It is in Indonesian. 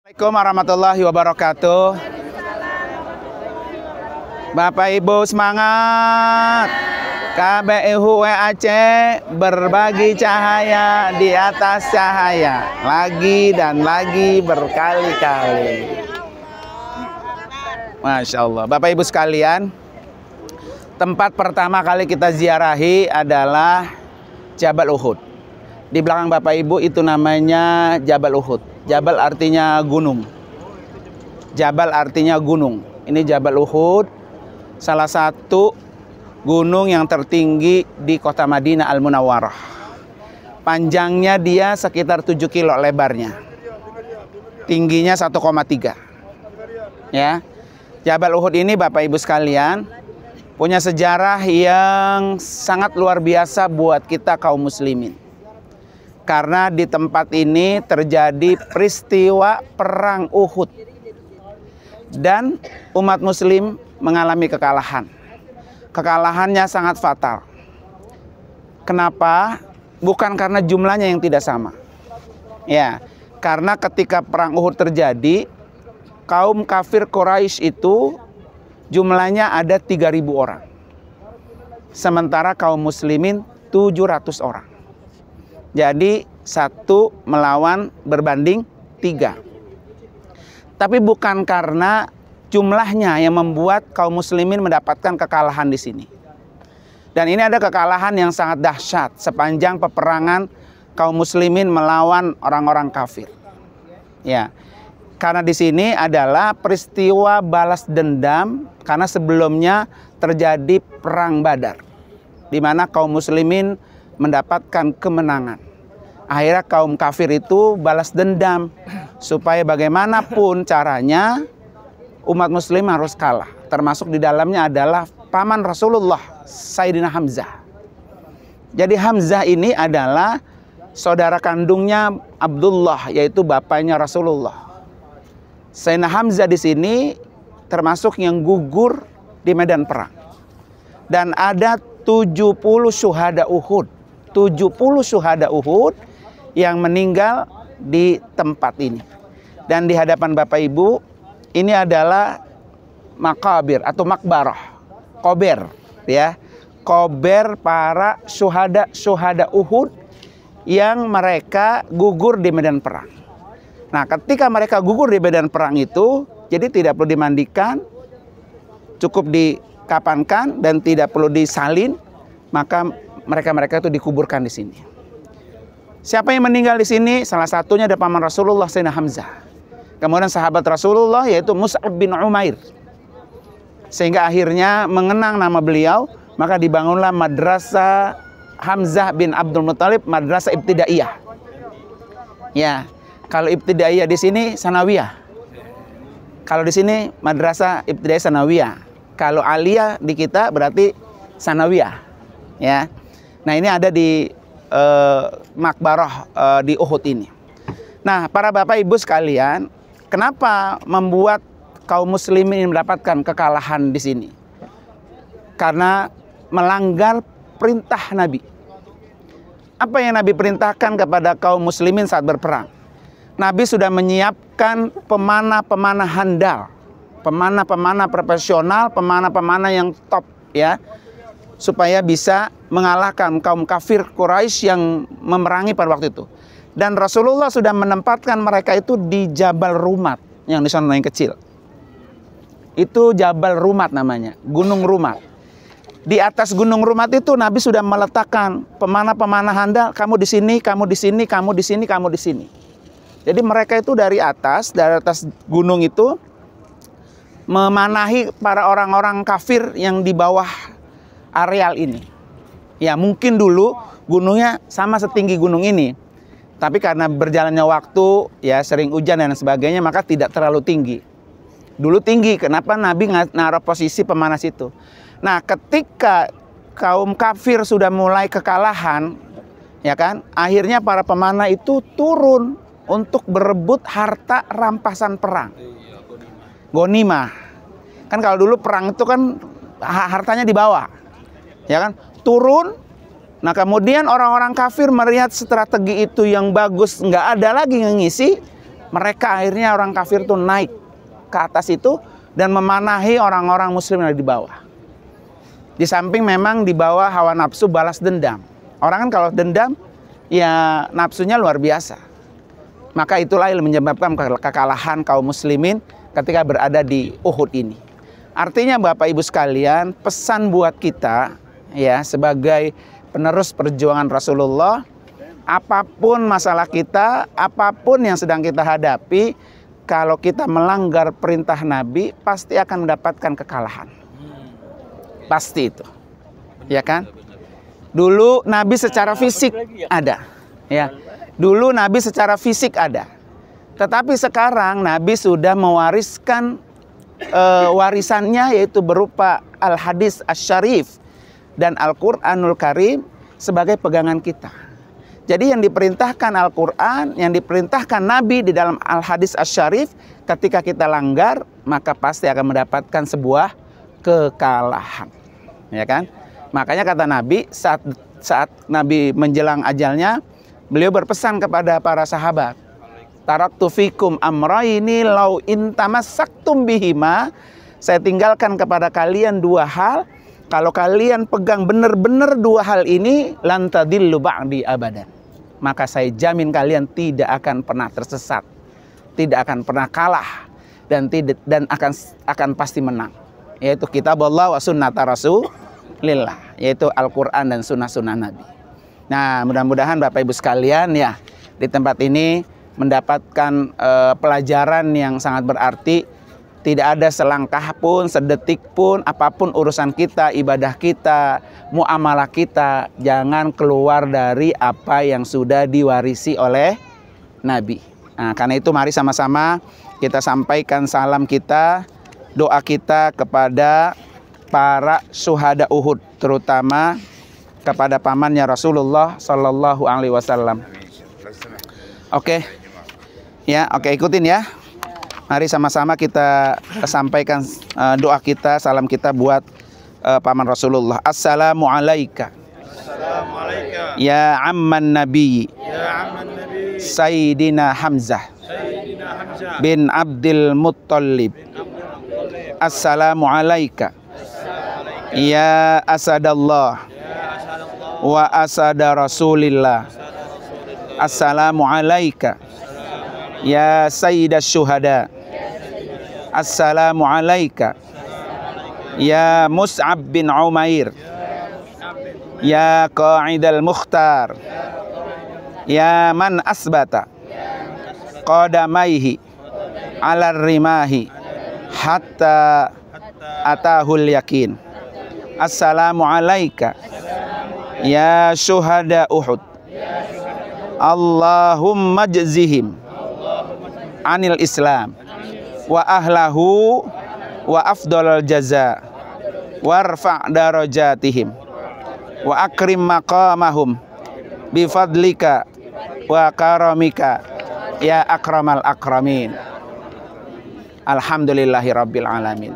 Assalamualaikum warahmatullahi wabarakatuh. Bapak Ibu semangat. KBIHU Aceh berbagi cahaya di atas cahaya, lagi dan lagi berkali-kali. Masya Allah. Bapak Ibu sekalian, tempat pertama kali kita ziarahi adalah Jabal Uhud. Di belakang Bapak Ibu itu namanya Jabal Uhud. Jabal artinya gunung. Jabal artinya gunung. Ini Jabal Uhud, salah satu gunung yang tertinggi di kota Madinah Al-Munawwarah. Panjangnya dia sekitar 7 kilo lebarnya. Tingginya 1,3. Ya. Jabal Uhud ini Bapak Ibu sekalian punya sejarah yang sangat luar biasa buat kita kaum muslimin. Karena di tempat ini terjadi peristiwa perang Uhud. Dan umat muslim mengalami kekalahan. Kekalahannya sangat fatal. Kenapa? Bukan karena jumlahnya yang tidak sama. Ya, karena ketika perang Uhud terjadi, kaum kafir Quraisy itu jumlahnya ada 3.000 orang. Sementara kaum muslimin 700 orang. Jadi 1 melawan berbanding 3. Tapi bukan karena jumlahnya yang membuat kaum muslimin mendapatkan kekalahan di sini. Dan ini ada kekalahan yang sangat dahsyat sepanjang peperangan kaum muslimin melawan orang-orang kafir. Ya. Karena di sini adalah peristiwa balas dendam karena sebelumnya terjadi perang Badar di mana kaum muslimin mendapatkan kemenangan. Akhirnya kaum kafir itu balas dendam supaya bagaimanapun caranya umat muslim harus kalah. Termasuk di dalamnya adalah paman Rasulullah, Sayyidina Hamzah. Jadi Hamzah ini adalah saudara kandungnya Abdullah, yaitu bapaknya Rasulullah. Sayyidina Hamzah di sini termasuk yang gugur di medan perang. Dan ada 70 syuhada Uhud. 70 syuhada Uhud yang meninggal di tempat ini. Dan di hadapan Bapak Ibu, ini adalah makabir atau makbarah, kober, ya, kober para syuhada Uhud yang mereka gugur di medan perang. Nah, ketika mereka gugur di medan perang itu, jadi tidak perlu dimandikan, cukup dikapankan dan tidak perlu disalin, maka mereka itu dikuburkan di sini. Siapa yang meninggal di sini? Salah satunya ada paman Rasulullah, Sayyidina Hamzah. Kemudian sahabat Rasulullah yaitu Mus'ab bin Umair. Sehingga akhirnya mengenang nama beliau, maka dibangunlah madrasah Hamzah bin Abdul Muttalib, madrasah ibtidaiyah. Ya, kalau ibtidaiyah di sini sanawiyah. Kalau di sini madrasah ibtidaiyah sanawiyah. Kalau aliyah di kita berarti sanawiyah. Ya. Nah, ini ada di makbarah di Uhud ini. Nah, para Bapak Ibu sekalian, kenapa membuat kaum muslimin mendapatkan kekalahan di sini? Karena melanggar perintah Nabi. Apa yang Nabi perintahkan kepada kaum muslimin saat berperang? Nabi sudah menyiapkan pemanah-pemanah handal, pemanah-pemanah profesional, pemanah-pemanah yang top, ya, supaya bisa mengalahkan kaum kafir Quraisy yang memerangi pada waktu itu. Dan Rasulullah sudah menempatkan mereka itu di Jabal Rumat, yang di sana yang kecil. Itu Jabal Rumat namanya, Gunung Rumat. Di atas Gunung Rumat itu Nabi sudah meletakkan pemanah-pemanah handal, kamu di sini, kamu di sini, kamu di sini, kamu di sini. Jadi mereka itu dari atas gunung itu memanahi para orang-orang kafir yang di bawah areal ini. Ya, mungkin dulu gunungnya sama setinggi gunung ini. Tapi karena berjalannya waktu, ya sering hujan dan sebagainya, maka tidak terlalu tinggi. Dulu tinggi, kenapa Nabi naruh posisi pemanas itu? Nah, ketika kaum kafir sudah mulai kekalahan, ya kan, akhirnya para pemanah itu turun untuk berebut harta rampasan perang. Ghanimah. Kan kalau dulu perang itu kan hartanya dibawa. Ya kan? Turun. Nah, kemudian orang-orang kafir melihat strategi itu yang bagus, nggak ada lagi yang ngisi, Mereka akhirnya orang kafir itu naik ke atas itu dan memanahi orang-orang muslim yang ada di bawah. Di samping memang di bawah hawa nafsu balas dendam. Orang kan kalau dendam ya nafsunya luar biasa. Maka itulah yang menyebabkan kekalahan kaum muslimin ketika berada di Uhud ini. Artinya Bapak Ibu sekalian, pesan buat kita ya sebagai penerus perjuangan Rasulullah, apapun masalah kita, apapun yang sedang kita hadapi, kalau kita melanggar perintah Nabi, pasti akan mendapatkan kekalahan. Pasti itu. Ya kan? Dulu Nabi secara fisik ada, ya. Dulu Nabi secara fisik ada. Tetapi sekarang Nabi sudah mewariskan warisannya, yaitu berupa Al-Hadis Asy-Syarif dan Al-Qur'anul Karim sebagai pegangan kita. Jadi yang diperintahkan Al-Quran, yang diperintahkan Nabi di dalam Al-Hadis Asy-Syarif, ketika kita langgar, maka pasti akan mendapatkan sebuah kekalahan. Ya kan? Makanya kata Nabi, saat Nabi menjelang ajalnya, beliau berpesan kepada para sahabat, taraktu fikum amrayni law in tamassaktum bihima, saya tinggalkan kepada kalian dua hal, kalau kalian pegang benar-benar dua hal ini, lan tadillu ba'di abadan, maka saya jamin kalian tidak akan pernah tersesat, tidak akan pernah kalah, dan akan pasti menang, yaitu kitab Allah wa sunnata Rasulillah, yaitu Al-Quran dan sunnah-sunnah Nabi. Nah, mudah-mudahan Bapak Ibu sekalian ya di tempat ini mendapatkan pelajaran yang sangat berarti. Tidak ada selangkah pun, sedetik pun, apapun urusan kita, ibadah kita, muamalah kita, jangan keluar dari apa yang sudah diwarisi oleh Nabi. Nah, karena itu mari sama-sama kita sampaikan salam kita, doa kita kepada para syuhada Uhud, terutama kepada pamannya Rasulullah Sallallahu Alaihi Wasallam. Oke, ya, oke, ikutin ya. Mari sama-sama kita sampaikan doa kita, salam kita buat paman Rasulullah. Assalamu alaika. Ya amman Nabi. Sayyidina Hamzah bin Abdul Muttalib. Assalamu alaika. Ya asadallah wa asada Rasulillah. Assalamu alaika. Ya sayyidash syuhada. Assalamu alaika. Ya Mus'ab bin Umair. Ya Qa'idal Mukhtar. Ya man asbata qadamaihi ala rimahi hatta atahul yakin. Assalamu alaika. Ya syuhada Uhud. Allahumma jazihim anil Islam wa ahlahu wa afdalal jaza warfa' darajatihim wa akrim maqamahum bifadlika wa karamika ya akramal akramin. Alhamdulillahi rabbil alamin.